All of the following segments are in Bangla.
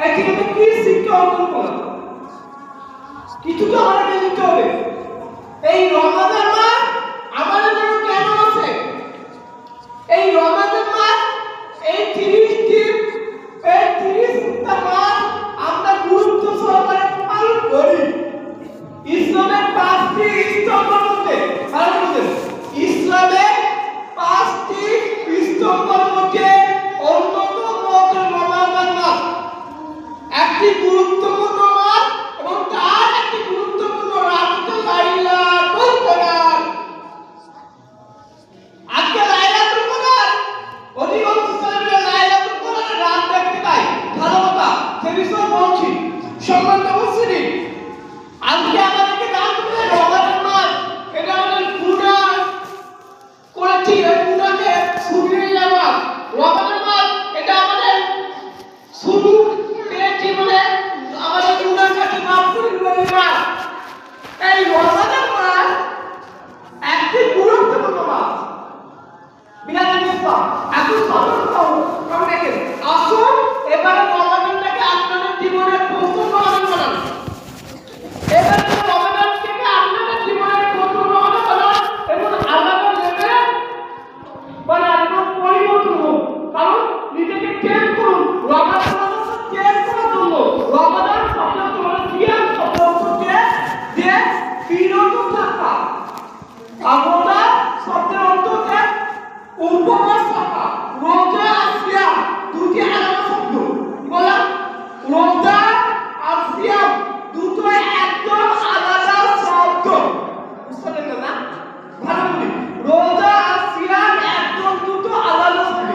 এখানে তো কি শিক্ষা অর্জন করলাম, কিছু তো আমাদের নিতে হবে। এই রমাদান মাস আমাদের জন্য কেন আছে? এই রমাদান মাস, এই 30টা মাস আমরা গুরুত্ব সহকারে পালন করি। ইসলামের 5টি স্তম্ভের মধ্যে ইসলামের 5টি স্তম্ভের মধ্যে অন্যতম রমাদান মাস একটি গুরুত্বপূর্ণ মাস এবং তার একটি গুরুত্বপূর্ণ রাত হচ্ছে লাইলাতুল কদর। আজকে লাইলাতুল কদর অধিকাংশ ছেলেমেয়েরা লাইলাতুল কদরের রাত দেখতে পায়, ভালো কথা, সে বিষয়ে বলছি। সম্মানিত উপস্থিতি, আজকে আমাদেরকে জানতে হবে রমাদান মাস এটা আমাদের গুনাহ করেছি, এই গুনাহকে শুধরে যাওয়া। রমাদান মাস এটা আমাদের শুধু জীবনে আমাদের গুনাহ কাছে মাফ করে দেওয়ার মাস। এই রমাদান মাস একটি গুরুত্বপূর্ণ মাস। বিলাল ইসলাম এখন সতর্ক দেখেন, আসুন এবারে রমাদানটাকে আপনাদের জীবনের প্রথম রমাদান বানান। এবারে রমাদান থেকে আপনাদের জীবনের প্রথম রমাদান বানান এবং আলাদা লেভেলে বানান এবং পরিবর্তন হোক। কারণ নিজেকে চেঞ্জ করুন। রমাদান চেঞ্জ করার জন্য রমাদান শব্দ তোমার সিয়াম শব্দ হচ্ছে যে বিরত থাকা। আমরা শব্দের অর্থ হচ্ছে উপবাস থাকা। রোজা আর সিয়াম দুটি আলাদা শব্দ। বললাম রোজা আর সিয়াম দুটো একদম আলাদা শব্দ। বুঝতে পারলেন না? ভালো বলি, রোজা আর সিয়াম একদম দুটো আলাদা শব্দ।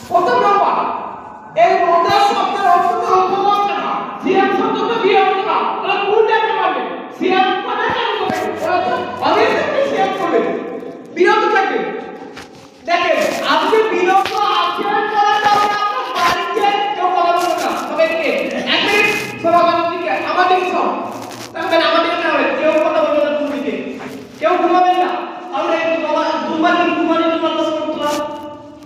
প্রথম নম্বর, এই রোজা শব্দের অর্থ হচ্ছে উপবাস থাকা, সিয়াম শব্দ হচ্ছে বিরত থাকা। তাহলে কোনটা আপনি পাবেন? সিয়াম মানে কেন করবেন? অবশ্যই সিয়াম করবেন, বিরত থাকবেন। দেখেন, আপনি বিরত আছেন করার কারণে আপনার বাড়িতে কেউ কথা বলবে না। তবে কে এক মিনিট সমাগম দিকে আমাদের সব তাহলে আমাদের না হয় কেউ কথা বলবে না, তুমি দিকে কেউ ঘুমাবে না। আমরা একটু বাবা ঘুমাবেন, ঘুমানোর জন্য আল্লাহ সুবহানাহু ওয়া তাআলা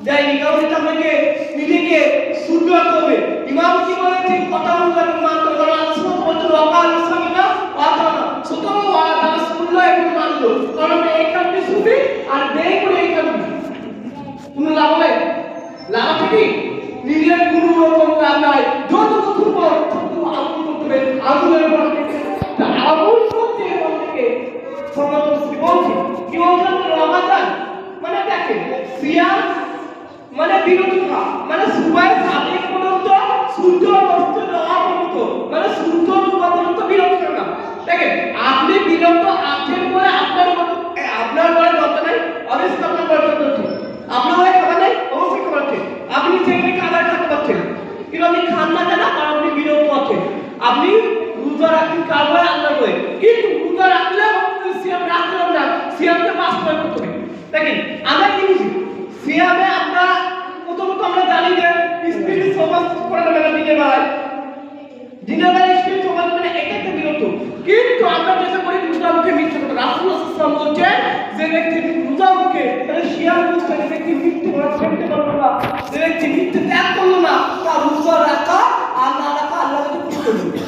দেয়নি, কারণ এটা আপনাকে নিজেকে শুধরাতে হবে। ইমাম কি বলে ঠিক কথা বলবেন, মানতে হবে। আল্লাহ সুবহানাহু ওয়া তাআলা ওয়াকাল সামিনা ওয়াতানা সুতরাং ওয়া রাসূলুল্লাহ এবং মানলো, কারণ এইখানে সুবি আর দেই করে এইখানে কোন লাভ নাই। লাভ কি? নিজের কোনো রকম লাভ নাই। যতটুকু করবো ততটুকু আমল করতে হবে। আমলের পর আমল করতে হবে। সমাজ বলছি কি বলছেন? রমাদান মানে দেখেন, সিয়াম মানে বিরত থাকা, মানে সুবাহ সাথে পর্যন্ত সূর্য অস্ত যাওয়া পর্যন্ত, মানে সূর্য ডোবা পর্যন্ত বিরত থাকা। দেখেন, আপনি বিরত আছেন বলে আপনার বলে দরকার নাই, অবশ্যই আপনার বলে দরকার আছে। আপনার বলে খাবার নাই, অবশ্যই খাবার আছে। আপনি সেখানে খাবার খেতে পারছেন, কিন্তু আপনি খান না কেন? কারণ আপনি বিরত আছেন। আপনি রোজা রাখেন কার বলে? আল্লাহর বলে। কিন্তু রোজা রাখলে সিয়াম রাখলেও না, সিয়ামকে বাস্তবায়ন করতে হবে। দেখেন, আমরা কি বুঝি? সিয়ামে আমরা প্রথমত আমরা জানি যে স্পিরিট সমাজ করে না দিনের বেলায় স্পিরিট সমাজ মানে এটাতে বিরত। কিন্তু আমরা যেটা করি রোজা মুখে মিথ্যে কথা। রাসূলুল্লাহ সাল্লাল্লাহু আলাইহি ওয়াসাল্লাম বলছেন যে ব্যক্তি রোজা মুখে তাহলে সিয়াম মুখে যে ব্যক্তি মিথ্যে কথা ছেড়ে করলো না, যে ব্যক্তি মিথ্যে ত্যাগ করলো না, তার রোজা রাখা আর না রাখা আল্লাহর কাছে খুশি করবে।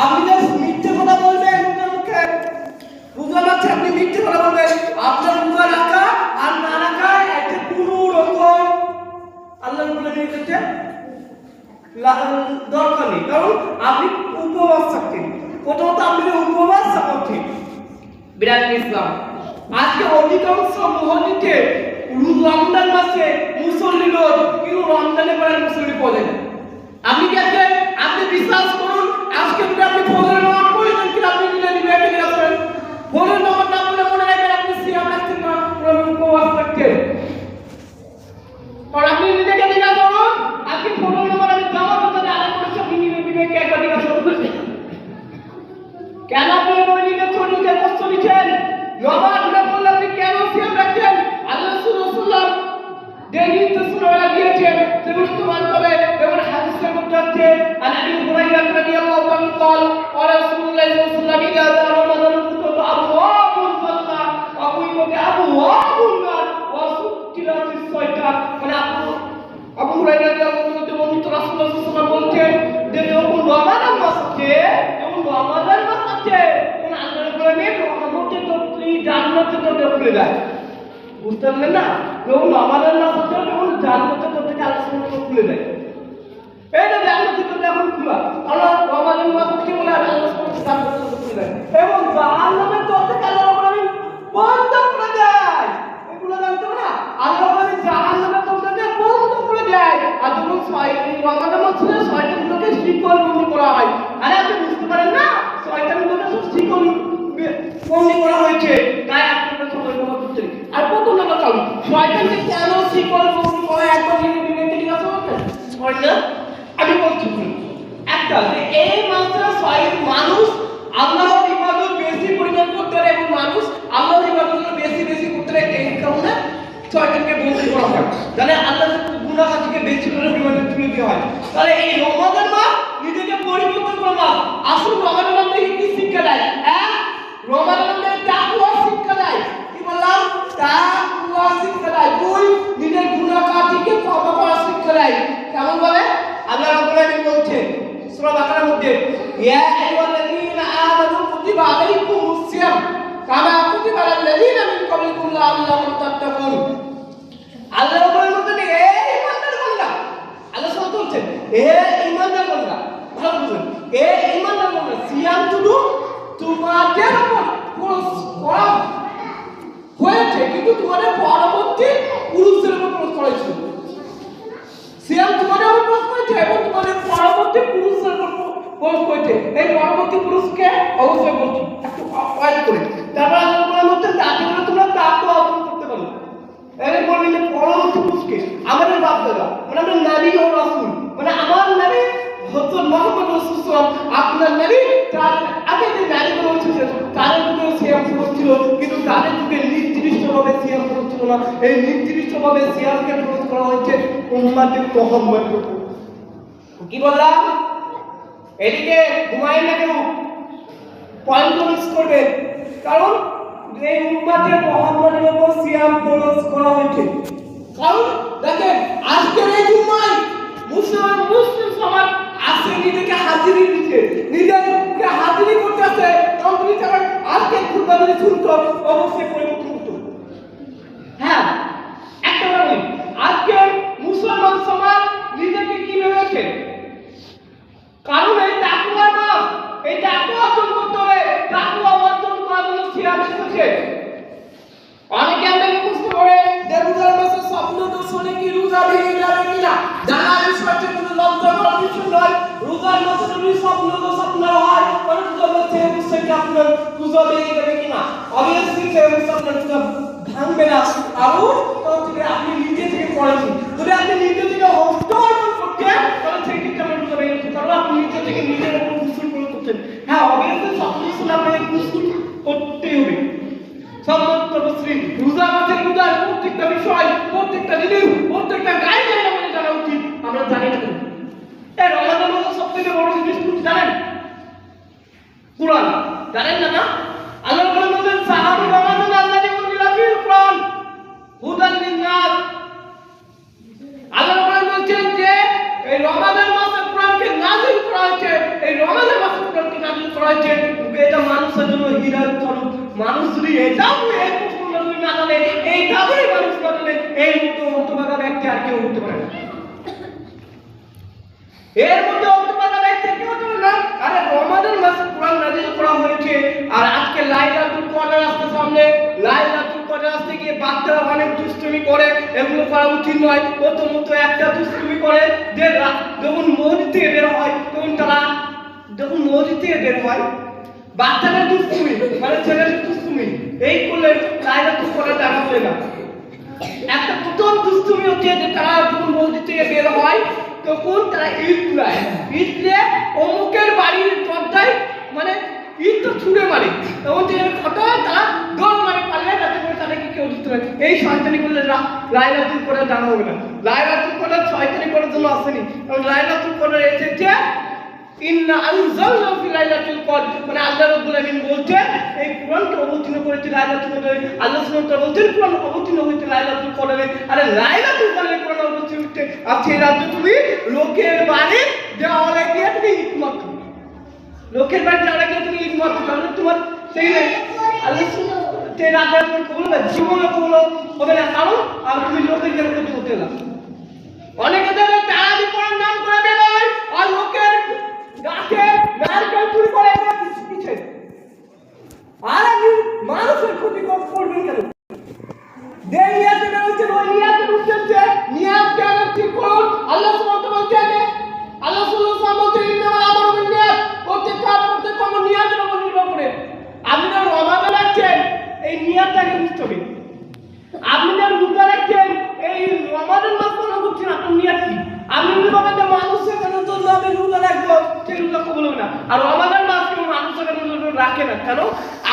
আপনি যে মিথ্যে কথা বলবেন রোজা মুখে, রোজা রাখছে আপনি মিথ্যে কথা বলবেন, আপনার রোজা রাখা আর না রাখা একটা কোনো রকম আল্লাহর বলে দিয়েছে দরকার নেই। কারণ আপনি উপবাস থাকতেন। প্রথমত আপনি উপবাস থাকতেন। বিলাল ইসলাম আজকে অধিকাংশ মসজিদে রমজান মাসে মুসল্লি লোক, কিন্তু রমজানে পরে মুসল্লি পড়ে না। আপনি কি আজকে আপনি বিশ্বাস করুন, আজকে যদি আপনি ফজরের নামাজ পড়েছেন, কিন্তু আপনি নিজে নিজে বেঁচে আসবেন। ফজরের নামাজ না পড়লে মনে রাখবেন আপনি সিয়াম রাখছেন না, উপবাস থাকতেন। আর আপনি নিজেকে জিজ্ঞাসা করুন, আজকে ফজরের নামাজ আমি জামাত পড়তে আদায় করেছি, আপনি নিজে নিজেকে একবার জিজ্ঞাসা করুন কেন আপনি বলে নিজে শরীরকে কষ্ট দিচ্ছেন? নামাজ না পড়লে আপনি কেন সিয়াম রাখছেন? আল্লাহ রাসূলুল্লাহ যে নির্দেশনা দিয়েছেন সেগুলো তো মানতে হবে। সাল্লাল্লাহু বলছেন যে যখন রমাদান মাস আছে, যখন রমাদান মাস আছে, তখন আল্লাহ রাব্বুল আলামিন রহমতের দরজা জান্নাতের দরজা খুলে দেয়। বুঝতে পারলেন না? যখন রমাদান মাস আছে তখন জান্নাতের দরজা আল্লাহ সুবহানাহু খুলে দেয়। এটা জান্নাতের দরজা এখন খোলা। আল্লাহ রমাদান মাস থেকে বলে আল্লাহ সুবহানাহু জান্নাতের দরজা খুলে দেয় এবং জাহান্নামের দরজা আল্লাহ রাব্বুল আলামিন বন্ধ করে দেয়। এগুলো জানতে হবে না? আল্লাহ রাব্বুল আলামিন জাহান্নামের দরজা বন্ধ করে দেয়। আর যখন রমাদান মাসে শয়তানগুলোকে শিকল বন্দি করা হয়। আরে আপনি বুঝতে পারেন না? শয়তানগুলোকে সব শিকল বন্দি করা হয়েছে, তাই আপনারা সবাই নামাজ পড়তে। আর প্রথম নামাজ চালু, শয়তানকে কেন শিকল বন্দি করা একবার জেনে দিবেন জিজ্ঞাসা করতেন হয় না? আমি বলছি একটা যে এই মাসে মানুষ আল্লাহর ইবাদত বেশি পরিমাণ করতে পারে এবং মানুষ আল্লাহর ইবাদত বেশি বেশি করতে পারে, এই কারণে শয়তানকে বন্দি করা হয়। তাহলে আল্লাহর গুনাহ থেকে বেশি করে পরিমাণে তুলে দেওয়া হয়। তাহলে এই রমাদান মাস নিজেকে পরিবর্তন করা মাস। আসল রমাদান মাস থেকে কি শিক্ষা দেয়? এক, রমাদান মাসে তাকওয়া শিক্ষা দেয়। কি বললাম? তাকওয়া শিক্ষা দেয়। দুই, নিজের গুনাহ থেকে তওবা করার শিক্ষা দেয়। কেমন ভাবে? আল্লাহ রাব্বুল আলামিন বলছেন সূরা বাকারার মধ্যে, ইয়া আইয়ুহাল্লাযীনা আমানু কুতিবা আলাইকুমুস সিয়াম কামা কুতিবা আলাল্লাযীনা মিন ক্বাবলিকুম লাআল্লাকুম তাত্তাকুন। আল্লাহ রাব্বুল আলামিন বলছেন, হে ঈমানদার বান্দা, আল্লাহ সুবহানাহু বলছেন, হে ঈমানদার বান্দা, ভালো বুঝুন, হে ঈমানদার বান্দা, সিয়াম শুধু তোমাদের উপর ফরজ করা হয়েছে, কিন্তু তোমাদের পরবর্তী পুরুষদের উপর ফরজ করা হয়েছে। সিয়াম তোমাদের উপর ফরজ করেছে এবং তোমাদের পরবর্তী পুরুষদের উপর ফরজ করেছে। এই পরবর্তী পুরুষকে অবশ্যই বলছি একটু ওয়াইজ করে। তারপর আল্লাহ বলেন হচ্ছে যাতে করে তোমরা তাকওয়া অর্জন করতে পারো। এর বলেন যে পরবর্তী পুরুষকে আমাদের বাপ দাদা, মানে আমরা নবী ও রাসূল, মানে আমার নবী হযরত মুহাম্মদ রাসূলুল্লাহ, আপনার নবী তার আগে যে নবীগুলো ছিল তাদের যুগে সিয়াম ফরজ ছিল, কিন্তু তাদের যুগে নির্দিষ্টভাবে সিয়াম ফরজ ছিল না। এই নির্দিষ্টভাবে সিয়ামকে ফরজ করা হয়েছে উম্মতে মুহাম্মদের উপর। কি বললাম? এদিকে ঘুমায় না কেউ, পয়েন্ট মিস করবে, কারণ এই উম্মতে মুহাম্মদের উপর সিয়াম ফরজ করা হয়েছে। কারণ দেখেন আজকের এই জুম্মায় মুসলিম সমাজ আসে নিজেকে হাজিরি দিচ্ছে, নিজেকে হাজিরি করতেছে। কারণ তুমি যখন আজকে খুতবা যদি শুনতো অবশ্যই পরিবর্তন হতো। হ্যাঁ, একটা বলি, আজকে মুসলমান সমাজ নিজেকে কি ভেবেছে? কারণ এই তাকওয়ার মাস, এই তাকওয়া অর্জন করতে হবে, তাকওয়া অর্জন করার জন্য সিয়াম এসেছে। অনেকে আমাকে প্রশ্ন করে যে রোজার মাসে স্বপ্ন দর্শনে কি রোজা ভেঙে যাবে কিনা? জানা বিষয়টি কোনো লজ্জা করার বিষয় নয়। রোজার মাসে যদি স্বপ্ন হয় তাহলে রোজার মাসে বিষয় কি আপনার রোজা ভেঙে যাবে কিনা? অবভিয়াসলি সেই আপনার রোজা ভাঙবে না। কারণ যদি আপনি নিজে থেকে পড়েছেন, যদি আপনি নিজে থেকে হস্ত অর্জন করতেন তাহলে সেই ক্ষেত্রে আমার রোজা ভেঙে যেত। কারণ আপনি নিজে থেকে নিজের উপর কুসুর করতেন। হ্যাঁ, অবভিয়াসলি স্বপ্ন আপনাকে কুসুর করতেই হবে। সমস্ত মুসলিম রোজা মাসের রোজার প্রত্যেকটা বিষয়, প্রত্যেকটা জিনিস, প্রত্যেকটা গাইডলাইন আমাদের জানা উচিত। আমরা জানি না কেন? এই রমাদান মাসের সবথেকে বড় জিনিস কোনটি জানেন? কুরআন। জানেন না? না, আল্লাহ বলেন সাহাবী রমাদান আল্লাযী উনজিলা ফিল কুরআন হুদান লিন-নাস। আল্লাহ বলেন যে এই রমাদান মাসে কুরআনকে নাযিল করা হয়েছে, এই রমাদান মাসে কুরআনকে নাযিল করা হয়েছে, এটা মানুষের জন্য হিদায়াত স্বরূপ। মানুষ যদি এটাও এই প্রশ্নটা যদি না জানে, এইটাও মানুষ না জানে, এই মতো হতভাগা ব্যক্তি আর কেউ হতে পারে না। এর মধ্যে হতভাগা ব্যক্তি কেউ হতে পারে না। আরে রমাদান মাসে কুরআন নাযিল করা হয়েছে, আর আজকে লাইলাতুল কদর আসছে সামনে। লাইলাতুল কদর আসতে গিয়ে বাচ্চারা অনেক দুষ্টুমি করে, এগুলো করা উচিত নয়। প্রথমত একটা দুষ্টুমি করে যে যখন মসজিদ থেকে বের হয় তখন তারা যখন মসজিদ থেকে বের হয় বাচ্চাদের দুষ্টুমি, মানে ছেলেদের দুষ্টুমি, এই করলে লাইলাতুল কদর দেখা হয় না। একটা প্রথম দুষ্টুমি হচ্ছে যে তারা যখন মসজিদ থেকে বের হয় তখন তারা ঈদ উড়ায়। ঈদ দিয়ে অমুকের বাড়ির দরজায় মানে ঈদ তো ছুঁড়ে মারে, তখন তারা দৌড় মারে পারলে যাতে করে তাদেরকে কেউ দিতে পারে। এই শয়তানি করলে লাইলাতুল কদর জানা হবে না। লাইলাতুল কদর শয়তানি করার জন্য আসেনি, কারণ লাইলাতুল কদর এসেছে ইন্না আনজালনা ফি লাইলাতুল কদর, মানে আল্লাহ রাব্বুল আলামিন বলছেন এই কুরআনকে অবতীর্ণ করেছে লাইলাতুল কদরে। আল্লাহ সুবহানাহু ওয়া তাআলা বলছেন কুরআন অবতীর্ণ হয়েছে লাইলাতুল কদরে। আরে লাইলাতুল কদরে কুরআন অবতীর্ণ করতে, আর সেই রাজ্য তুমি লোকের বাড়ি দেওয়ালে গিয়ে তুমি ইট মারছো, লোকের বাড়ি দেওয়ালে গিয়ে তুমি ইট মারছো, তাহলে তোমার সেই সেই রাজ্য তুমি কবুল হবে, জীবনে কবুল হবে না, কারণ আর তুমি লোকের জন্য কিছু হতে না। অনেকে ধরে তারাবি পড়ার নাম করে বেরোয় আর লোকের গাছে নারকেল চুরি করে পিছে, আর আপনি মানুষের ক্ষতি করবেন কেন? যে নিয়াতে বেরোচ্ছেন ওই নিয়াতে উঠছে, নিয়াতকে আগে ঠিক করুন। আল্লাহ সুবহানাহু ওয়া তাআলা আল্লাহ সুবহানাহু ওয়া তাআলা বলছেন ইন্নামাল আমালু বিন্নিয়াত, প্রত্যেক কাজ প্রত্যেক কর্ম নিয়াতের উপর নির্ভর করে। আপনি যখন রমাদান রাখছেন এই নিয়াতটাকে বুঝতে হবে। আপনি যখন রোজা রাখছেন এই রমাদান মাস পালন করছেন, আপনার নিয়াত কি? আপনি যদি বলেন যে মানুষের জন্য আমি রোজা রাখবো, সেই রোজা কবুল হবে না। আর রমাদান মাস কেউ মানুষের জন্য রাখে না কেন?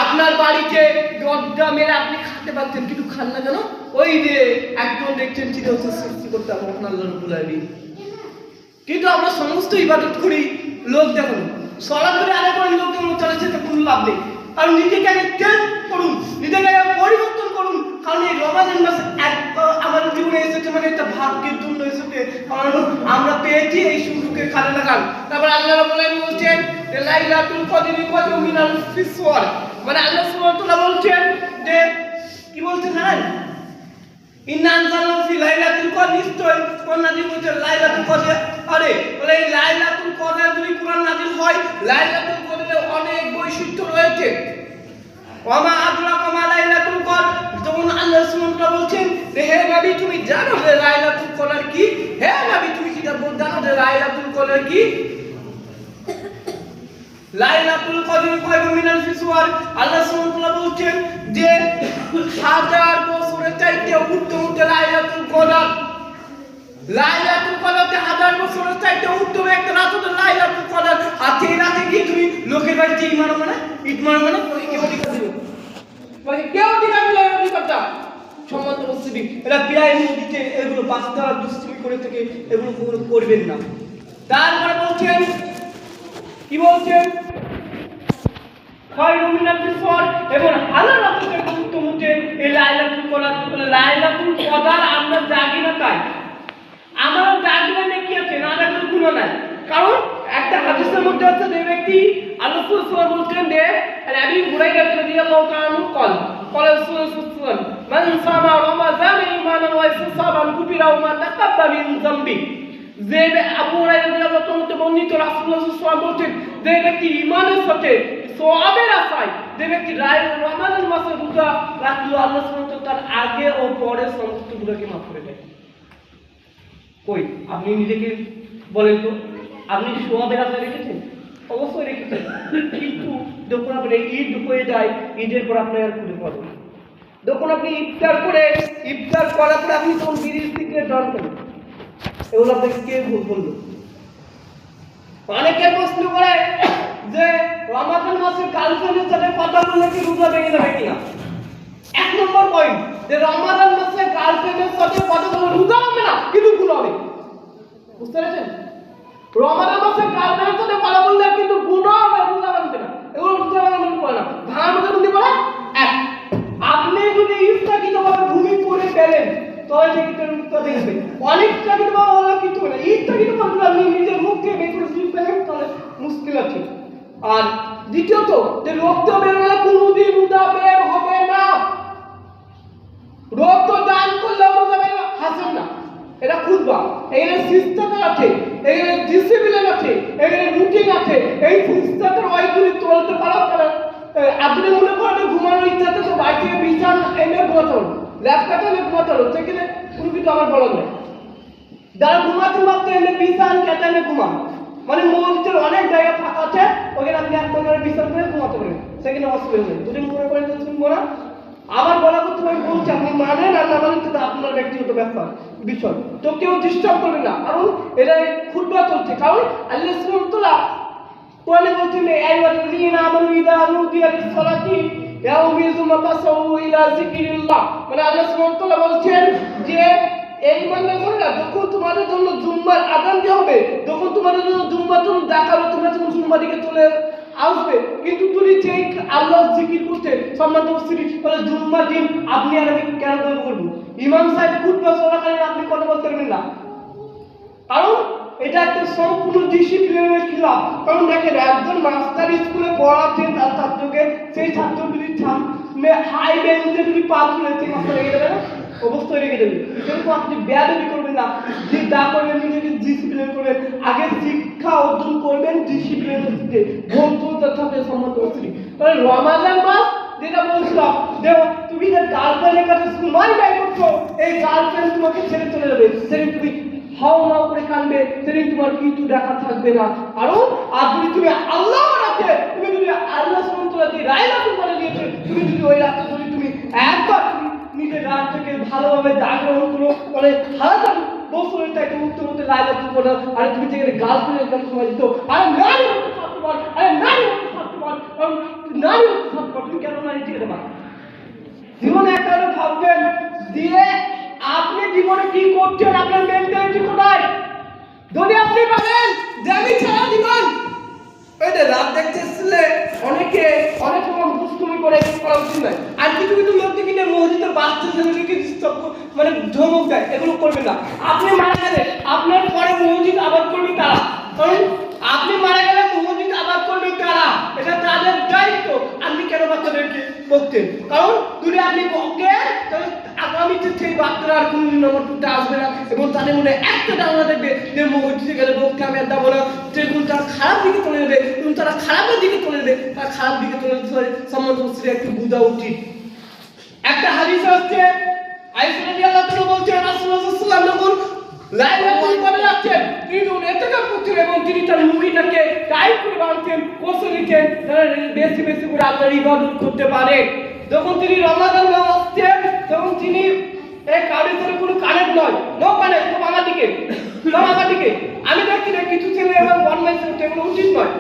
আপনার বাড়িতে দরজা মেরে আপনি খেতে পারতেন, কিন্তু খান না কেন? ওই যে একজন দেখছেন চিন্তা সৃষ্টি করতে আপনার আল্লাহ রাব্বুল আলামিন। কিন্তু আমরা সমস্ত ইবাদত করি লোক দেখানো, সলাৎ করে আদায় করেন লোক দেখানো, চলেছে তো কোনো লাভ নেই। আর নিজেকে আগে চেঞ্জ করুন, নিজেকে পরিবর্তন করুন, কারণ এই রমাদান মাস আমাদের জীবনে এসেছে মানে একটা ভাগ্যের জন্য এসেছে, কারণ আমরা পেয়েছি এই সুযোগকে কাজে লাগান। তারপর আল্লাহ রাব্বুল আলামিন বলছেন যে লাইলাতুল কদরি খায়রুম মিনাল ফিসওয়ার, মানে আল্লাহ সুবহানাহু ওয়া তাআলা বলছেন যে কি বলছেন জানেন? ইন্না আনজালনাহু ফি লাইলাতুল কদর, নিশ্চয় কোরআন নাযিল হয়েছে লাইলাতুল কদর। আরে বলে এই লাইলাতুল কদর যদি কোরআন নাযিল হয়, লাইলাতুল কদরের অনেক বৈশিষ্ট্য রয়েছে। ওয়া মা আদরাকা মা লাইলাতুল কদর, যখন আল্লাহ সুবহানাহু ওয়া তাআলা বলছেন যে হে নবী তুমি জানো যে লাইলাতুল কদর কি? হে নবী তুমি কি জানো যে লাইলাতুল কদর কি? লাইলাতুল কদর খায়রুম মিনাল ফিসওয়ার, আল্লাহ সুবহানাহু ওয়া তাআলা বলছেন যে 1000 বছরের চাইতে উত্তম লাইলাতুল কদর। লাইলাতুল কদরতে 1000 বছরের চাইতে উত্তম একটা রাত হলো লাইলাতুল কদর। আর সেই রাতে কি তুমি লোকের বাড়িতে ইট মারো মানে কেউ অধিকার দিবে? মানে কেউ অধিকার দিলে অধিকারটা সম্মত উপস্থিতি, এটা প্রায় নদীতে এগুলো বাস্তা দুষ্টিমি করে থেকে এগুলো করবেন না। তারপরে বলছেন কি বলছেন? খায়রুম মিনাল ফিসওয়ার, এবং হালাল রাতের উত্তম হচ্ছে এই লাইলাতুল কদর। লাইলাতুল কদর আমরা জাগি না তাই, আমারও জাগলে নাকি আছে, না জাগলে গুনাহ নাই। কারণ একটা হাদিসের মধ্যে আছে যে ব্যক্তি আল্লাহ রাসূল সাল্লাল্লাহু আলাইহি ওয়াসাল্লাম বলছেন যে আবি হুরায়রা রাদিয়াল্লাহু তাআলা আনহু قال قال رسول الله صلى الله عليه وسلم من صام رمضان ঈমানান ওয়া ইহতিসাবান কুফিরা ওয়া মা তাকাব্বা মিন যামবি। যে আবু হুরায়রা রাদিয়াল্লাহু তাআলা বর্ণিত রাসূলুল্লাহ সাল্লাল্লাহু আলাইহি ওয়াসাল্লাম বলছেন যে ব্যক্তি ঈমানের সাথে সওয়াবের আশায় যে ব্যক্তি রমাদান মাসে রোজা রাখলো, আল্লাহ সুবহানাহু ওয়া তাআলা তার আগে ও পরে সমস্ত গুনাহকে মাফ করে দেয়। কই আপনি নিজেকে বলেন তো, আপনি সওয়াবের আশায় রেখেছেন? অবশ্যই রেখেছেন, কিন্তু যখন আপনি ঈদ হয়ে যায়, ঈদের পর আপনি আর খুঁজে পাবেন না। যখন আপনি ইফতার করার পরে আপনি তখন বিড়ি সিগারেট দান করেন, এগুলো আপনাকে কে বললো? অনেকে প্রশ্ন করে যে রমাদান মাসে গার্লফ্রেন্ডের সাথে কথা বললে কি রোজা ভেঙে যাবে কিনা? 1 নম্বর পয়েন্ট, যে রমাদান মাসে গার্লফ্রেন্ডের সাথে কথা বললে রোজা হবে না, কিন্তু গুনাহ হবে। বুঝতে পেরেছেন? রমাদান মাসে গার্লফ্রেন্ডের সাথে কথা বললে কিন্তু গুনাহ হবে, রোজা ভাঙবে না। এগুলো রোজা ভাঙার পড়ে না। ভাঙার মধ্যে কোনটি পড়ে? এক, আপনি যদি ইচ্ছাকৃতভাবে ভূমি করে ফেলেন তবে সেক্ষেত্রে রোজা ভেঙে। অনিচ্ছাকৃতভাবে হলে কিছু না, ইচ্ছাকৃতভাবে আপনি নিজের মুখকে বের করে শুয়ে ফেলেন তাহলে মুশকিল আছে। আর দ্বিতীয়ত, যে রক্ত বের হলে কোনোদিন রোজা বের হবে না। রক্ত দান করলে রোজা বের হাসেন না, এটা খুদবা, এখানে শিষ্টাচার আছে, এখানে ডিসিপ্লিন আছে, এখানে রুটিন আছে। এই শিষ্টাচার ওইগুলি চলতে পারো তাহলে আপনি মনে করেন ঘুমানোর ইচ্ছাতে তো বাড়ি থেকে বিছান এনে ঘুমাতে হলো, ল্যাপটপ এনে ঘুমাতে হলো, সেখানে কোনো কিছু আমার বলার নেই। যারা ঘুমাতে ভাবতে এনে বিছান কেটে ঘুমান, মানে মসজিদের অনেক জায়গা ফাঁকা আছে, ওখানে আপনি এক ধরনের বিছান করে ঘুমাতে পারেন, সেখানে অসুবিধা নেই। যদি মনে করেন যে শুনবো না, আমার বলা করতে আমি বলছি, আপনি মানেন আর না মানেন সেটা আপনার ব্যক্তিগত ব্যাপার বিষয়, তো কেউ ডিস্টার্ব করবে না। কারণ এটা খুতবা চলছে, কারণ আল্লাহ সুবহানাহু ওয়া তাআলা কোরআনে বলছেন আইয়ুহাল্লাযীনা আমানু ইযা নুদিয়া লিস-সালাতি ইয়াউমিল জুমআতি ফাসআউ ইলা যিকরিল্লাহ, মানে আল্লাহ সুবহানাহু ওয়া তাআলা বলছেন যে এই বান্দাগণরা যখন তোমাদের জন্য জুম্মার আযান দেওয়া হবে, যখন তোমাদের জন্য জুম্মার জন্য ডাকা হবে, তোমরা যখন জুম্মার দিকে চলে আসবে, কিন্তু তুমি ঠিক আল্লাহর জিকির করতে সম্মানিত উপস্থিতি, তাহলে জুম্মার দিন আপনি আর আমি কেন করবো? ইমাম সাহেব খুতবা চলাকালীন আপনি কথা বলতে পারবেন না, কারণ এটা একটা সম্পূর্ণ ডিসিপ্লিনের খিলাফ। কারণ দেখেন একজন মাস্টার স্কুলে পড়াচ্ছেন তার ছাত্রকে, সেই ছাত্র যদি সামনে হাই বেঞ্চে যদি পা তুলেছে মাস্টার রেখে দেবে না, অবশ্যই রেখে দেবে। কিন্তু আপনি বেয়াদবি করবেন না, যে যা করবেন নিজেকে ডিসিপ্লিন করবেন, আগে শিক্ষা অর্জন করবেন ডিসিপ্লিন থেকে, ভদ্রতার সাথে সম্মান করছি। তাহলে রমাজান মাস যেটা বলছিলাম, দেখো তুমি যে গার্লফ্রেন্ডের কাছে সময় ব্যয় করছো, এই গার্লফ্রেন্ড তোমাকে ছেড়ে চলে যাবে, সেদিন তুমি হাও মাও করে কাঁদবে, সেদিন তোমার কিছু দেখা থাকবে না। কারণ আর যদি তুমি আল্লাহ রাখে, তুমি যদি আল্লাহ সুবহানাহু রায় রাখুন করে দিয়েছে, তুমি যদি ওই রাতে যদি তুমি একবার নিজের রাত থেকে ভালোভাবে জাগরণ করো, তাহলে হাজার বছরের চাইতে মুক্ত হতে লাইলাতুল কদর। আর তুমি যেখানে গার্লফ্রেন্ডের কাছে সময় দিত, আরে নারী হতে স্বার্থপর, আরে নারী হতে স্বার্থপর, কারণ নারী হতে স্বার্থপর, তুমি কেন নারী ছেড়ে দেবা? জীবনে একটা ভাববেন দিয়ে আপনি জীবনে কি করছেন, আপনার মেন্টালিটি কোথায়? যদি আপনি ভাবেন যে আমি সারা জীবন ওই যে রাত দেখতেছিলে অনেকে অনেক রকম দুষ্টুমি করে করা উচিত নয়। আর কিছু কিছু লোক কিনে মসজিদের বাচ্চা ছেলেদেরকে মানে ধমক দেয়, এগুলো করবে না। আপনি মারা গেলে আপনার পরে মসজিদ আবাদ করবে তারা, কারণ আপনি মারা গেলে মসজিদ আবাদ করবে তারা, এটা তাদের দায়িত্ব। আপনি কেন বাচ্চাদেরকে বকতেন? কারণ যদি আপনি বকেন তাহলে আগামীতে সেই বাচ্চারা আর কোন নম্বর টুতে আসবে না, এবং তাদের মনে একটা ধারণা দেখবে যে মসজিদে গেলে বকতে আমি আর যাবো না, সেরকম তারা খারাপ দিকে চলে যাবে, এবং তারা খারাপের দিকে চলে যাবে। তারা খারাপ দিকে চলে যেতে পারে, সম্মান মসজিদে একটু বোঝা উচিত। একটা হাদিস আসছে, আয়েশা রাদিয়াল্লাহু তাআলা বলছেন রাসূলুল্লাহ সাল্লাল্লাহু আলাইহি ওয়াসাল্লাম যখন লাইলাতুল কদর আসছেন, তিনি ইতিকাফ করতেন এবং তিনি তার মুমিনকে টাইট করে বাঁধতেন, কসে নিতেন, তারা বেশি বেশি করে আল্লাহর ইবাদত করতে পারে। যখন তিনি রমাদান মাস আসছেন, তখন তিনি এই কানের সাথে কোনো কানেক্ট নয়, নো কানেক্ট, তো আমার দিকে আমি দেখছি না কিছু ছেলে এবং বনমাইশ এগুলো উচিত নয়।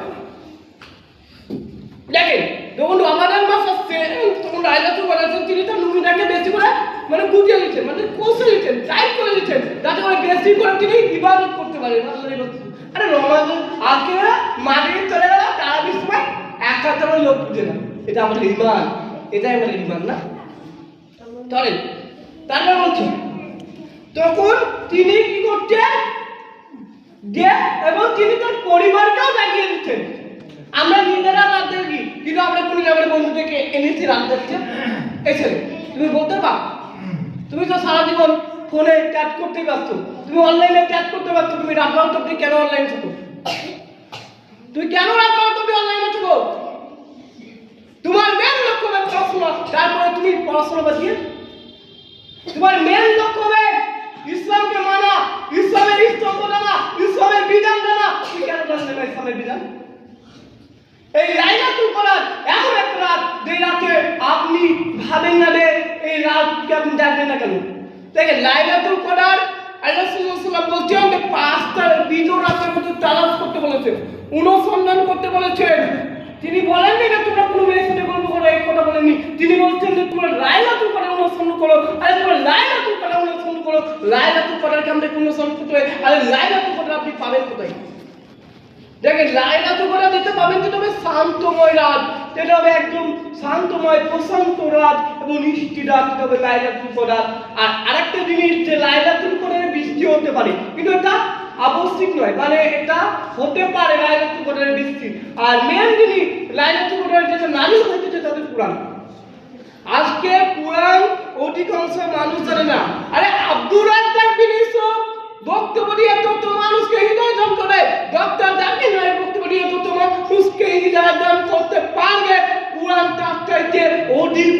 দেখেন যখন রমাদান মাস আসছে, তখন লাইলাতুল কদর তিনি তার মুমিনকে বেশি করে মানে গুটিয়ে দিচ্ছেন, মানে কষে দিচ্ছেন, টাইট করে দিচ্ছেন, যাতে করে বেশি করে তিনি ইবাদত করতে পারেন আল্লাহর ইবাদত। আরে রমাদান আজকে মাগরিব চলে গেল, তারাবির সময় একটা লোক বুঝে না, এটা আমাদের ঈমান, এটাই আমাদের ঈমান না? চলেন তারপর বলছি, তখন তিনি কি করছেন যে, এবং তিনি তার পরিবারকেও জাগিয়ে দিচ্ছেন। আমরা নিজেরা রাত দেখি, কিন্তু আমরা কোন আমাদের বন্ধুদেরকে এনেছি রাত দেখছে। এসে তুমি বলতে পারো, তুমি তো সারা জীবন ফোনে চ্যাট করতে ব্যস্ত, তুমি অনলাইনে চ্যাট করতে ব্যস্ত, তুমি রাত বারোটা অবধি কেন অনলাইনে থাকো? তুমি কেন রাত বারোটা অবধি অনলাইনে থাকো? তোমার মেন লক্ষ্য হবে পড়াশোনা, তারপরে তুমি পড়াশোনা বাঁচিয়ে তোমার মেন লক্ষ্য হবে ইসলামকে মানা, ইসলামের স্তম্ভ জানা, ইসলামের বিধান জানা। তুমি কেন জানলে না ইসলামের বিধান? এই লাইলাতুল কদর এমন একটা রাত, যে রাতে আপনি ভাবেন না যে এই রাতকে আপনি জানবেন না কেন। দেখেন লাইলাতুল কদর আল্লাহ রাসূলুল্লাহ সাল্লাল্লাহু আলাইহি ওয়াসাল্লাম বলছেন যে 5টা বিজোড় রাতের মধ্যে তালাশ করতে বলেছেন, অনুসন্ধান করতে বলেছেন। তিনি বলেননি যে তোমরা কোনো মেয়ের সাথে গল্প করো, এই কথা বলেননি। তিনি বলছেন যে তোমরা লাইলাতুল কদর অনুসন্ধান করো। আরে তোমরা লাইলাতুল কদর অনুসন্ধান করো, লাইলাতুল কদরকে আমরা অনুসন্ধান করতে হয়। আরে লাইলাতুল কদর আপনি পাবেন কোথায়? দেখেন লাইলাতুল কদর দিতে পাবেন তো তবে শান্তময় রাত, এটা হবে একদম শান্তময় প্রশান্ত রাত এবং নিষ্ঠি রাত, তবে লাইলাতুল কদর। আর আরেকটা জিনিস যে লাইলাতুল কদরে বৃষ্টি হতে পারে, কিন্তু এটা আবশ্যিক নয়, মানে এটা হতে পারে লাইলাতুল কদরের বৃষ্টি। আর মেন জিনিস লাইলাতুল কদরের যেটা নাজিল হয়েছে তাদের কোরআন। আজকে কোরআন অধিকাংশ মানুষ জানে না। আরে আব্দুর রাজ্জাক বিন ইউসুফ বক্তব্য দিয়ে যত মানুষকে হৃদয় দান করে, ডক্টর জাকির নায়েক বক্তব্য দিয়ে যত মানুষকে হৃদয় দান করতে পারবে, কোরআন তার চাইতে অধিক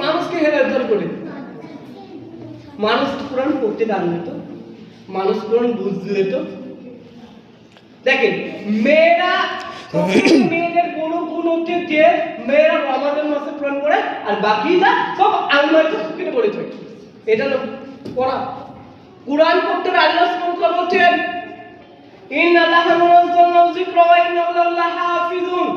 মানুষকে হৃদয় দান করে। মানুষ কোরআন পড়তে জানলে তো, মানুষ কোরআন বুঝলে তো। দেখেন মেয়েরা মেয়েদের কোনো গুণ হচ্ছে যে মেয়েরা রমাদান মাসে কোরআন পড়ে, আর বাকিটা সব আনমাইতে সুখে পড়েছে। এটা হলো পড়া। কোরআন পড়তে আল্লাহ সুবহানাহু ওয়া তাআলা বলেন ইন্নাল্লাহা নাযাল্না যিকরা ওয়া ইন্নাহু লাহাফিজুন।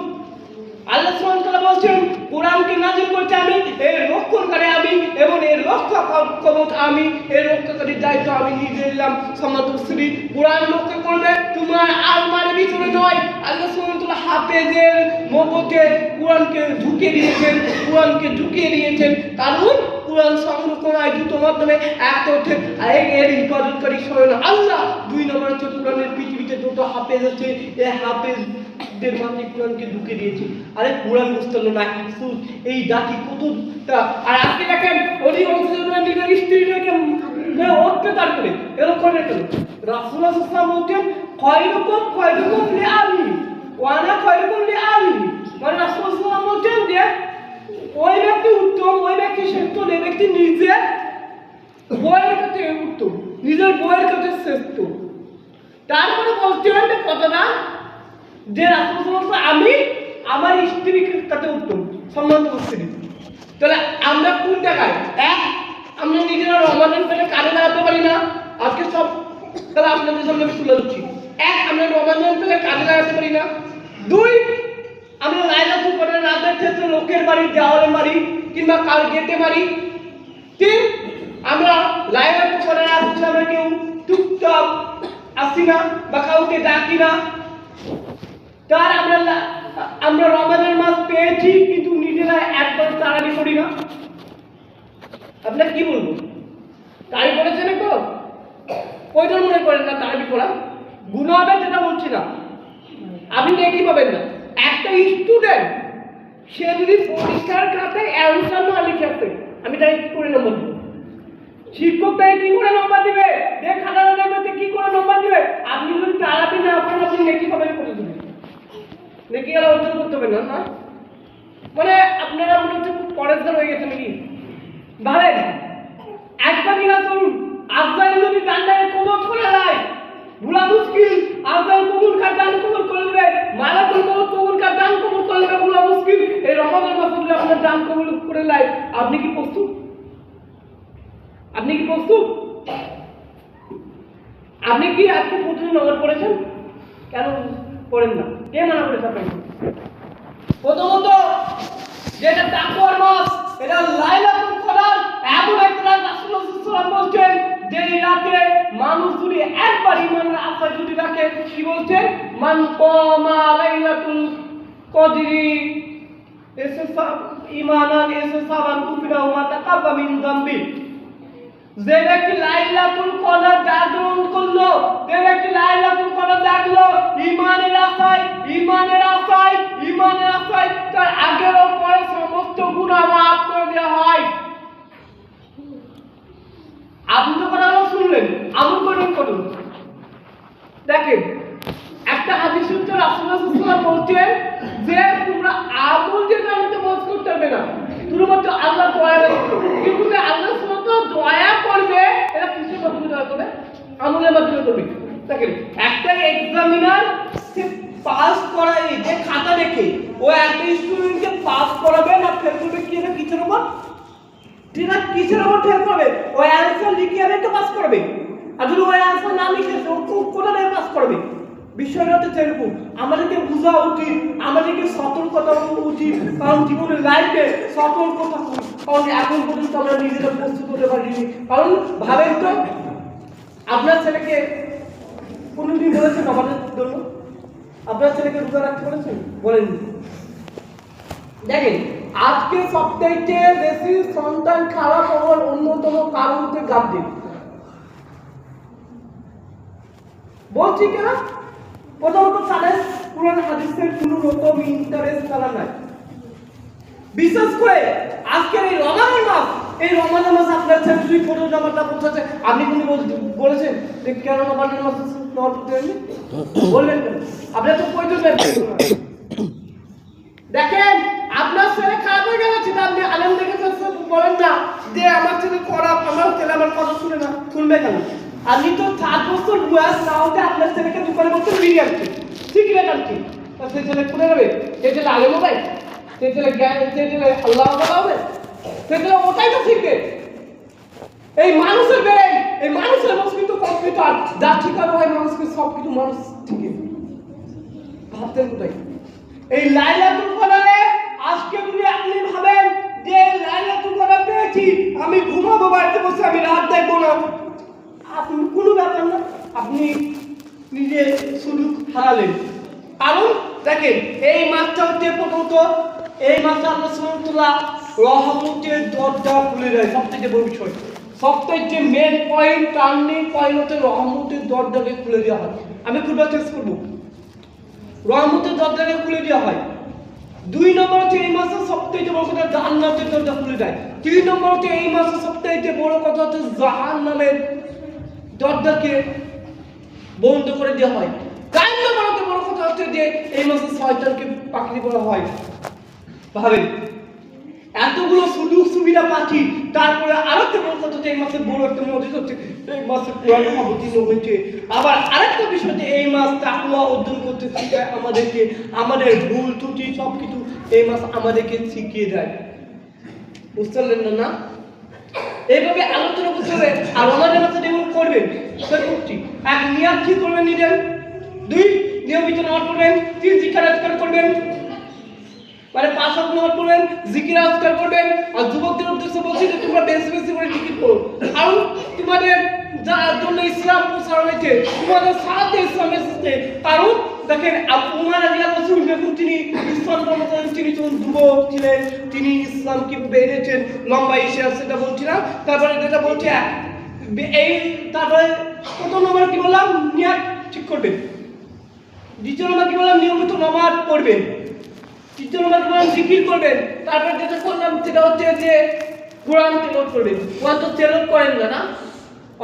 আল্লাহ সুবহানাহু ওয়া তাআলা বলেন কোরআনকে নাযিল করেছি আমি, এর রক্ষণকারী আমি, এবং এর রক্ষাকর্তা আমি, এর রক্ষাকারীর দায়িত্ব আমি নিজে নিলাম। সম্মানিত শ্রী কোরআন রক্ষা করবে তোমার আলমারির ভিতরে নয়। আল্লাহ সুবহানাহু ওয়া তাআলা হাফেজের মগজে কোরআনকে ঢুকিয়ে দিয়েছেন, কারণ কোরআন সংরক্ষণ দ্রুত মাধ্যমে একটা হচ্ছে এর হিফাজতকারী স্বয়ং আল্লাহ। 2 নম্বর হচ্ছে কোরআনের পৃথিবীতে যত হাফেজ আছে এই হাফেজদের মাঝে কোরআনকে ঢুকে দিয়েছে। আরে কোরআন বুঝতে হলো না এই ডাকি কতটা। আর আজকে দেখেন অধিকাংশ নিজের স্ত্রীকে অত্যাচার করে এরকম করে কেন? রাসূলুল্লাহ সাল্লাল্লাহু আলাইহি ওয়াসাল্লাম বলছেন খয়রুকুম লিআলি ওয়ানা খয়রুকুম লিআলি। মানে রাসূলুল্লাহ সাল্লাল্লাহু আলাইহি ওয়াসাল্লাম বলছেন যে ওই ব্যক্তি উত্তম, ওই ব্যক্তি শ্রেষ্ঠ যে ব্যক্তি নিজে বইয়ের কাছে উত্তম, নিজের বইয়ের কাছে শ্রেষ্ঠ। তারপরে বলতে হবে কথাটা যে রাসূলুল্লাহ আমি আমার স্ত্রীর কাছে উত্তম, সম্মানিত স্ত্রী। তাহলে আমরা কোন জায়গায়? এক, আমরা নিজেরা রমাদান পেলে কাজে লাগাতে পারি না। আজকে সব তাহলে আপনাদের সামনে আমি তুলে ধরছি। এক, আমরা রমাদান পেলে কাজে লাগাতে পারি না। 2, আমরা লাইলাতুল কদর রাতের ক্ষেত্রে লোকের বাড়ি দেওয়ালে মারি কিংবা কার গেটে মারি। 3, আমরা লাইলাতুল কদর রাতে আমরা কেউ চুপচাপ আসি না বা কাউকে ডাকি না। তার আমরা রমাদানের মাস পেয়েছি কিন্তু নিজেরা একবার তারাবি করি না। আপনার কি বলবো? তাই বলেছেন একটু ওইটার মনে করেন না তারাবি করা গুনাহ হবে, যেটা বলছি না, আপনি নেকি পাবেন না। একটা স্টুডেন্ট সে যদি পরীক্ষার খাতায় অ্যান্সার না লিখে আসে, আমি তাই কি করে নম্বর দেব? শিক্ষক তাই কি করে নম্বর দিবে? যে খাতাটা দেখবে কি করে নম্বর দিবে? আপনি যদি তারাবি না করেন আপনি নেকি পাবেন করে দিবেন, নেকি আর অর্জন করতে পারবেন না। মানে আপনারা মনে হচ্ছে পরেশগার হয়ে গেছে নাকি? ভালেন একবার দিনা করুন, আজরাইল যদি ডান্ডায় কবজ করে দেয় ভুলা মুশকিল। আজরাইল কবুল কার দান কবুল করে দেবে, মালাকুল মউত কবুল কার দান কবুল করে দেবে, ভুলা মুশকিল। এই রমাদান মাসে যদি আপনার দান কবুল করে দেয়, আপনি কি প্রস্তুত? আপনি কি প্রস্তুত? আপনি কি আজকে প্রতিদিন নামাজ পড়েছেন? কেন পড়েন না? কে মানা করেছে আপনাকে? প্রথমত যেটা তাকওয়ার মাস, এটা লাইলাতুল কদর এমন একটা রাত। রাসূলুল্লাহ সাল্লাল্লাহু আলাইহি ওয়াসাল্লাম বলছেন যে এই রাতে মানুষ যদি একবার ঈমানের আশা যদি রাখে, কি বলছেন? মান কামা লাইলাতুল কদরি ঈমানান ইহতিসাবান কুফিরা ওয়া তাকাব্বা মিন যামবি। যে ব্যক্তি লাইলাতুল কদর জাগরণ করলো, যে ব্যক্তি লাইলাতুল কদর জাগলো ঈমানের আশায়, তার আগের ও পরের সমস্ত গুনাহ মাফ করে দেওয়া হয়। আপনি তো কথা শুনলেন, আমল করুন। দেখেন একটা হাদিস হচ্ছে রাসূলুল্লাহ সাল্লাল্লাহু আলাইহি ওয়াসাল্লাম বলছেন যে তোমরা আমল যেটা আমাকে বস করতে হবে না, শুধুমাত্র আল্লাহ দয়া করবে। কিন্তু আল্লাহ সুবহানাহু দয়া করবে, এটা কিসের মাধ্যমে দয়া করবে? আমলের মাধ্যমে করবে। দেখেন একটা এক্সামিনার সে পাস করায় যে খাতা দেখে ও একটা স্টুডেন্টকে পাস করাবে না ফেল করবে কি না কিসের উপর? ঠিক আছে, কিসের উপর ফেল করবে? ও অ্যানসার লিখে আনে তো পাস করবে। আর যদি ও অ্যানসার না লিখে ও কোথা থেকে পাস করবে? বিষয়টা তো এরকম। আমাদেরকে বোঝা উচিত, আমাদেরকে সতর্কতা উচিত, কারণ জীবনের লাইফে সতর্কতা। কারণ এখন পর্যন্ত আমরা নিজেরা প্রস্তুত হতে পারিনি। কারণ ভাবেন তো, আপনার ছেলেকে কোনোদিন বলেছেন আমাদের জন্য? আপনার ছেলেকে রোজা রাখতে বলেছেন? বলেননি। দেখেন আজকে সবথেকে বেশি সন্তান খারাপ হওয়ার অন্যতম কারণ হচ্ছে গার্জেন। বলছি কেন? প্রথমত তাদের পুরান হাদিসের কোনো রকম ইন্টারেস্ট তারা নাই। বিশেষ করে আজকের এই রমাদান মাস, এই রমাদান মাস আপনার ছেলে যদি ফরজ নামাজটা পড়তেছে, আপনি কোনো বলেছেন যে কেন রমাদান মাস নামাজ পড়তে হয়নি? বললেন কেন? আপনার তো প্রয়োজন নেই। দেখেন আপনার ছেলে খারাপ হয়ে গেছে, আপনি আলেম দেখে বলেন না যে আমার ছেলে খারাপ, আমার ছেলে আমার কথা শুনে না, শুনবে কেন? আপনি তো 7 বছর বয়স না হতে আপনার ছেলেকে দোকানে বসে বিড়ি আনছে, সিগারেট আনছে, সেই ছেলে খুলে নেবে? সেই ছেলে আলেম হবে? সেই ছেলে জ্ঞান, সেই ছেলে আল্লাহ হবে? সেই ছেলে ওটাই তো শিখবে। এই মানুষের ব্রেন, এই মানুষের মস্তিষ্ক কম্পিউটার, যা ঠিকানো হয় মানুষকে সব কিছু মানুষ ঠিকই ভাবতেন কোথায়? এই লাইলাতুল কদরে আজকে যদি আপনি ভাবেন যে লাইলাতুল কদর পেয়েছি, আমি ঘুমাবো বাড়িতে বসে, আমি রাত দেখবো না, আপনি কোনো ব্যাপার না, আপনি নিজে সুযোগ হারালেন। কারণ দেখেন এই মাসটা হচ্ছে প্রথমত, এই মাসটা আল্লাহ সুবহানাহু ওয়া তাআলা রহমতের দরজা খুলে দেয়। সবথেকে বড় বিষয়, সবথেকে মেন পয়েন্ট, টার্নিং পয়েন্ট হচ্ছে রহমতের দরজাকে খুলে দেওয়া হয়। আমি খুলবার চেষ্টা করবো। রহমতের দরজাকে খুলে দেওয়া হয়। 2 নম্বর হচ্ছে এই মাসে সবথেকে বড় কথা জান্নাতের দরজা খুলে দেয়। 3 নম্বর হচ্ছে এই মাসে সবথেকে বড় কথা হচ্ছে জাহান্নামের দরজাকে বন্ধ করে দেওয়া হয়। 4 নম্বর হচ্ছে বড় কথা হচ্ছে যে এই মাসে শয়তানকে পাকড়ি করা হয়। ভাবেন এতগুলো সুযোগ সুবিধা পাচ্ছি, তারপরে আরেকটা বড় কথা হচ্ছে এই মাসে বড় একটা মজা হচ্ছে এই মাসে কোরআন অবতীর্ণ হয়েছে। আবার আরেকটা বিষয় হচ্ছে এই মাস তাকওয়া অর্জন করতে শিখায় আমাদেরকে, আমাদের ভুল ত্রুটি সবকিছু এই মাস আমাদেরকে শিখিয়ে দেয়। বুঝতে পারলেন না? এইভাবে আলোচনা করতে হবে। আর আমাদের মাসে যেমন করবেন করছি, এক নিয়াত কি করবেন নিজের, 2 নিয়মিত নামাজ পড়বেন, 3 জিকির আজকার করবেন, মানে 5 ওয়াক্ত নামাজ পড়বেন, জিকির আজকার করবেন। আর যুবকদের উদ্দেশ্যে বলছি যে তোমরা বেশি বেশি করে জিকির করো, কারণ তোমাদের যার জন্য ইসলাম প্রচার হয়েছে, তোমাদের সাথে ইসলাম এসেছে। কারণ দেখেন উমর রাদিয়াল্লাহু আনহু যখন তিনি ইসলাম গ্রহণ করেন, তিনি যখন যুবক ছিলেন, তিনি ইসলাম কিভাবে এনেছেন লম্বা ইতিহাস সেটা বলছি না। তারপরে যেটা বলছি এই তারপরে কত নম্বর কি বললাম, নিয়াত ঠিক করবেন। 2 নম্বর কি বললাম, নিয়মিত নামাজ পড়বেন। 3 নম্বর কি বললাম, জিকির করবেন। তারপর যেটা করলাম সেটা হচ্ছে যে কোরআন তেলাওয়াত করবেন। কোরআন তো তেলাওয়াত করেন না?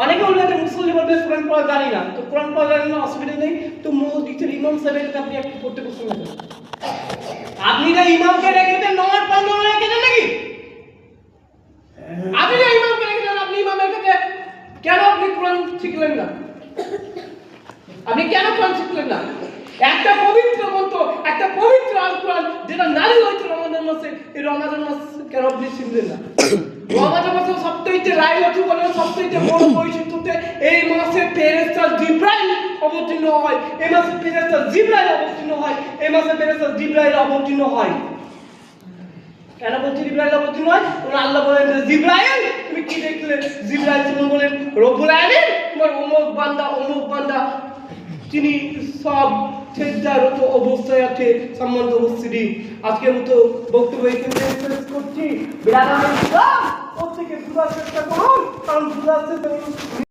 অনেকে বলে যে মুসলিম বলবে কোরআন পড়া জানি না, তো কোরআন পড়া জানি না অসুবিধা নেই, তো মসজিদের ইমাম সাহেবের কাছে আপনি একটু পড়তে বসে যাবেন। আপনি যে ইমামকে রেখেছেন নামাজ পড়ানো রেখেছেন নাকি? আপনি যে ইমামকে রেখেছেন, আপনি ইমামের কাছে কেন আপনি কোরআন শিখলেন না? আপনি কেন কোরআন শিখলেন না? একটা পবিত্র গ্রন্থ, একটা পবিত্র আল কোরআন যেটা নাযিল হয়েছে রমাদান মাসে, এই রমাদান মাস কেন আপনি শিখলেন না? রমাদান মাসে সবথেকে লাইলাতুল কদর সবথেকে বড় বৈশিষ্ট্য হচ্ছে এই মাসে ফেরেশতা জিবরাইল অবতীর্ণ হয়। এই মাসে ফেরেশতা জিবরাইল অবতীর্ণ হয়। এই মাসে ফেরেশতা জিবরাইল অবতীর্ণ হয়। কেন বলছি জিবরাইল অবতীর্ণ হয়? আল্লাহ বলেন যে জিবরাইল তুমি কি দেখলে? জিবরাইল তখন বলেন রব্বুল আলামিন তোমার অমুক বান্দা তিনি সব সেজদারত অবস্থায় আছে। সম্মানিত উপস্থিতি, আজকের মতো বক্তব্য এখানে শেষ করছি। বিরাট প্রত্যেকে বুঝার চেষ্টা করুন, কারণ বুঝার চেষ্টা